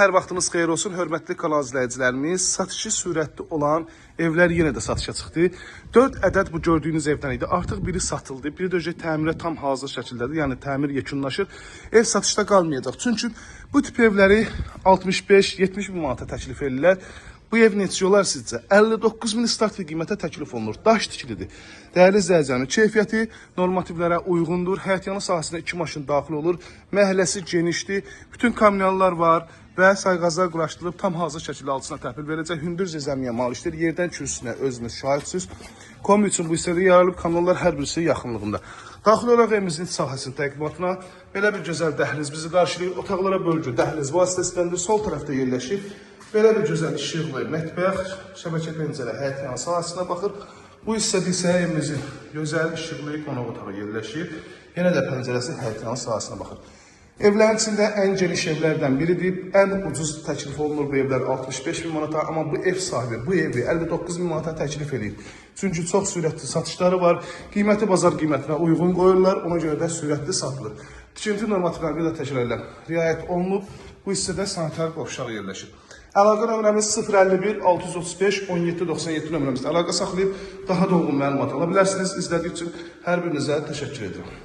Hər vaxtınız xeyir olsun, hörmətli kanal izləyicilərimiz. Satışı sürətli olan evlər yenə də satışa çıxdı. 4 ədəd bu gördüyünüz evdən idi. Artıq biri satıldı, biri də təmirə tam hazır şəkildədir. Yəni təmir yekunlaşır. Ev satışda qalmayacaq. Çünki bu tip evləri 65-70 bin manata təklif edirlər. Bu ev neçə olar sizcə? 59 min start qiymətə təklif olunur. Daş tikilidir. Dəyərli izləyicilər, keyfiyyəti normativlərə uyğundur. Həyətyanı sahəsinə 2 maşın daxil olur. Məhəlləsi genişdir. Bütün kamyonlar var və sayğaclar quraşdırılıb tam hazır şəkildə altına təhvil verəcək. Hündür zəmiyə malikdir. Yerdən kürsüsünə özünüz şahidsiniz. Komi üçün bu hissədə yarılıb kamyonlar hər birisi yaxınlığında. Daxil olaraq evimizin iç sahəsinin təqdimatına belə bir gözəl dəhliz bizi qarşılayır. Otaqlara bölgü dəhliz vasitəsindəndir. Sol tərəfdə yerləşir. Belə bir gözəl işıqlı mətbəx, şəbəkə pəncərə həyətyanı sahəsinə baxır. Bu hissədə isə evimizin gözəl işıqlı qonaq otağı yerləşir. Yenə də pəncərəsi həyətyanı sahəsinə baxır. Evlərin içində ən geniş evlərdən biridir. Ən ucuz təklif olunur bu evlər 65 bin manata. Amma bu ev sahibi bu evi 59 bin manata təklif edir. Çünki çox sürətli satışları var. Qiyməti bazar qiymətinə uyğun qoyurlar. Ona görə də sürətli satılır. Tikinti normativlərinə də təkrar edirəm. Riayət olunub. Bu hissədə sanitar qovşağı yerləşir. Əlaqə nömrəmiz 051 635 1797 nömrəmizdə əlaqə saxlayıb daha dolğun məlumat ala bilərsiniz. İzlədiyiniz üçün hər birinizə təşəkkür edirəm.